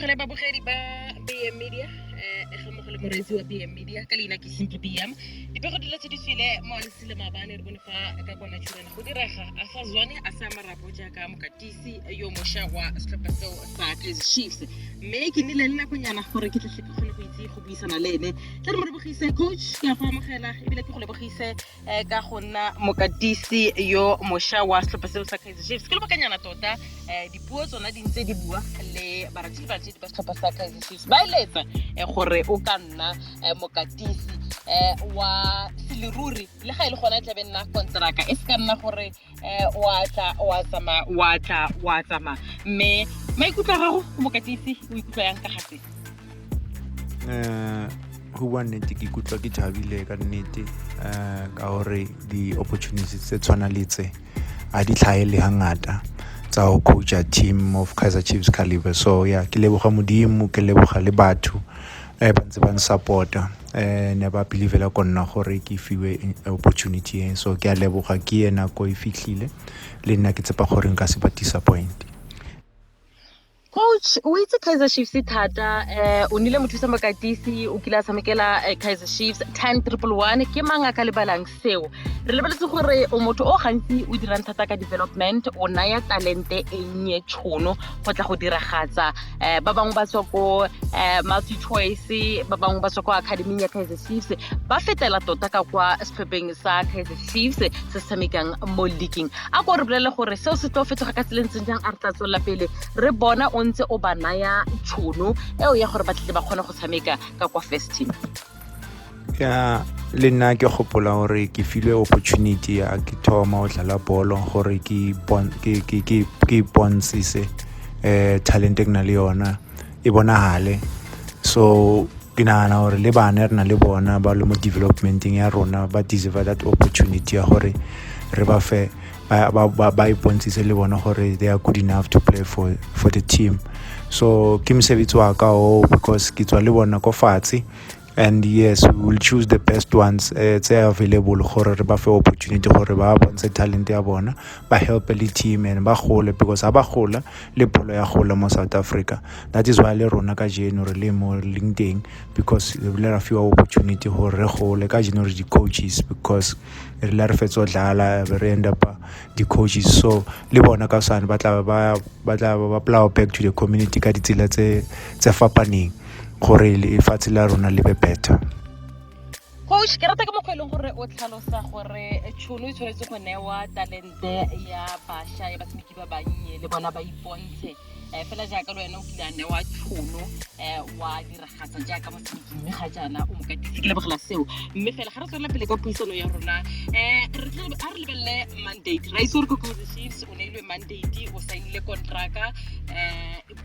amogele babogedi ba BM Media ga mogole moreetsi wa BM Media ka leina ke Simply BM dipego dilo tse di tswile mo lesile mabane re bone fa ka bona tshurena go direga a sa zwane a sa marapo jaaka mokatisi yo mošwa wa setlhopha seo sa Kaizer Chiefs mme ke nile le nakonyana gore ke tle ke kgone go itse go buisana le ene tla re mo lebogise coach ke a go amogela ebile ke go lebogise ka go nna mokatisi yo mošwa wa setlhopha seo sa Kaizer Chiefs ke lebakanyana tota dipuo tsona di ntse di bua le baratsi ba setlhopha sa Kaizer Chiefs ba eletsa gore o ka nna mokatisi wa seleruri le ga ile gona tla be nna kontraka e se ka nna gore wa tsama mme maikutlo a gago mokatisi o ikutlwa yang ka gase go bua nnete ke ikutlwa ke thabile ka nnete ka gore di-opportunities tse tshwana le tse a di tlhaele hangata tsa go coacha team of Kaizer Chiefs caliber so yeah ke leboga modimo ke leboga le batho ba ntse ba supporta ne ba believe la konna gore ke fiwe opportunity so ke a leboga ke ena go e fitlhile le nna ke tsepa gore nka se ba disappoint. Coach, o itse Kaizer Chiefs thata o nile mothusa mokatisi o kila tshamekela Kaizer Chiefs 10-1-1 ke mang a ka lebalang seo re lebeletse gore o motho o gantsi o dirang thata ka development o naya talente e nnye tšhono go tla go diragatsa ba bangwe ba tswa ko multi choice ba bangwe ba tswa ko academy ya Kaizer Chiefs ba fetela tota ka kwa setlhopheng sa Kaizer Chiefs se tshamekang mo leaguing a go re bolele gore seo se tlo fetoga ka tseleng tseng jang a re tla tswela pele re bona o ntse o ba naya tšhono eo ya gore ba tle ba kgone go tshameka ka kwa first team ya le nna ke gopola gore ke filwe opportunity ya ke thoma o dlala bolo gore ke bontshise talent e ke na le yona e bonagale so ke nagana gore le bana re na le bona ba le mo developmenting ya rona ba deserve that opportunity ya gore re ba fe ba ipontshise le bona gore they are good enough to play for the team so ke mosebetsi wa ka because ke tswa le bona ko fatshe and yes we will choose the best ones tse available gore re ba fe opportunity gore ba bontshe talent ya bona ba help le team and ba gole because ba gola le bolo ya gola mo South Africa that is why le rona ka jeno re le mo LinkedIn because we will have few opportunity gore re gole ka jeno re di coaches because re la re fetso dlala re end up di coaches so le bona ka sana ba tla ba plow back to the community ka ditsela tse fapaneng gore le fatse la rona le be better. Coach ke rata ka mokgweleng gore o tlhalosa gore tšhono e tshwanetse go newa talente ya bašwa ya batshameki ba bannye le bona ba ipontshe fela jaaka le wena o kile a newa tšhono wa diragatsa jaaka motshameki mme ga jaana o mokatisi ke lebogela seo mme fela ga re tswelela pele ka puisano ya rona re lebelele mandate ra itse gore ko Kaizer Chiefs o neilwe mandate o sainile kontraka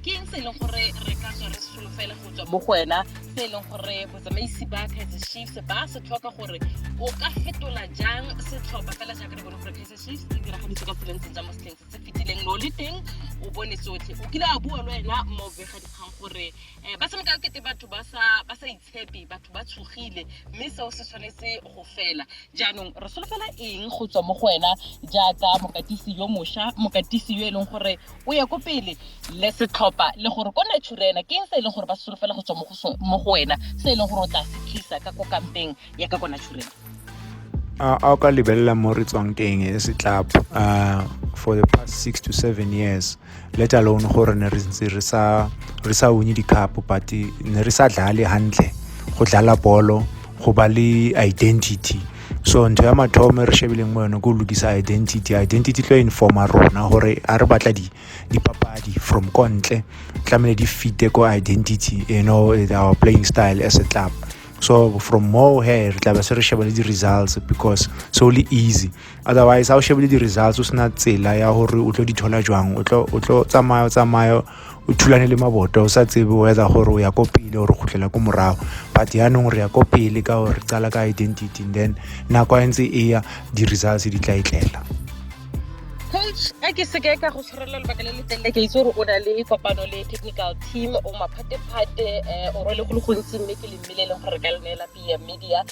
ke eng se e leng gore re ka tswa re solofela go tswa mo go wena se e leng gore botsamaisi ba Kaizer Chiefs ba se tlhoka gore o ka fetola jang setlhopha fela jaaka re bone gore Kaizer Chiefs e diragaditse ka tseleng tsa mo setleng se fetileng no le teng o bone tsotlhe o kile a bua le wena mo bega dikgang gore ba tshameka ka kete batho ba sa itshepe batho ba tshogile mme seo se tshwanetse go fela jaanong re solofela eng go tswa mo go wena jaaka mokatisi yo mošwa mokatisi yo e leng gore o ya ko pele le setlhopha le gore ko naturena ke eng se e leng gore ba solofela go tswa mo go wena se e leng gore o tla se tlisa ka ko kampeng ya ka ko naturena a ka lebelela mo re tswang teng as a club for the past 6 to 7 years let alone gore ne re sa win di cup but ne re sa dlale hantle go dlala bolo go ba le identity so ntho ya mathomo re shebileng mo yona go lokisa identity tlo informa rona gore a re batla dipapadi from kontle tlamele di fite ko identity our playing style as a club so from more here re tla ba se re shebile di results because so only easy otherwise ha o shebile di results o sena tsela ya gore o tlo di thola jwang o tlo tsamaya o thulane le maboto o sa tsebe whether gore o ya ko pele o re khutlela ko morago but ya nong re ya ko pele ka gore tsala ka identity and then nako a ntse e ya di results di tla itlela. Kaizer coach a ke se ke ka go tshwarela lebaka le le telele ke itse gore o na le kopano le technical team o maphatephate o rwele go le gontsi mme ke le mmile leng gore ka le neela PM media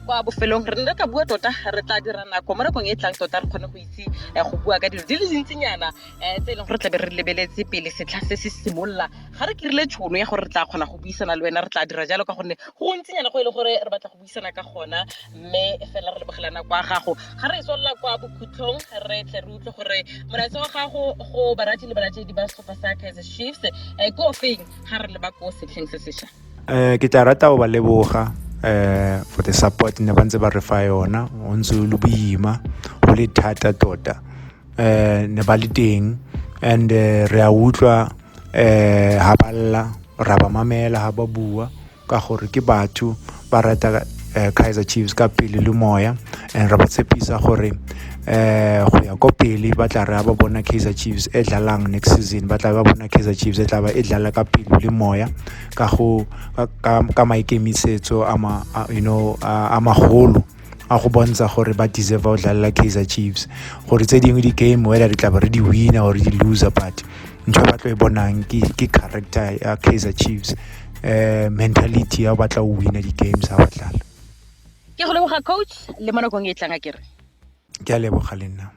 kwa bofelong re ne ka bua tota re tla dira nako mo nakong e tlang tota re kgone go itse go bua ka dilo di le dintsinyana tse e leng gore tla be re lebeletse pele setlha se se simolola ga re kirile tšhono ya gore re tla kgona go buisana le wena re tla dira jalo ka gonne go ntsinyana go e le gore re batla go buisana ka gona mme fela re lebogelana kwa gago ga re tswela kwa bokhutlong re tle re utlwe gore molaetsa wa gago go barati le balatedi ba setlhopha sa Kaizer Chiefs ko feng ga re leba ko setlheng se sešwa ke tla rata go ba leboga for the support ne ba ntse ba re fa yona o ntse o le boima go le thata tota ne ba le teng and re a utlwa ha balla ra ba mamela ha ba bua ka gore ke batho ba rata Kaizer Chiefs ka pele le moya and ra ba tshepisa gore go ya ko pele ba tla re ba bona Kaizer Chiefs e dlalang next season ba tla ba bona Kaizer Chiefs e tla ba e dlala ka pele le moya ka go ka maikemisetso a magolo a go bontsha gore ba deserve go dlala Kaizer Chiefs gore tse dingwe di game whether re tla ba re di winner or di loser but ntho ba tlo e bonang ke character ya Kaizer Chiefs mentality ya batla o winner di games ha ba dlala ke go leboga coach le mo nakong e tlang a kere ke a leboga le nna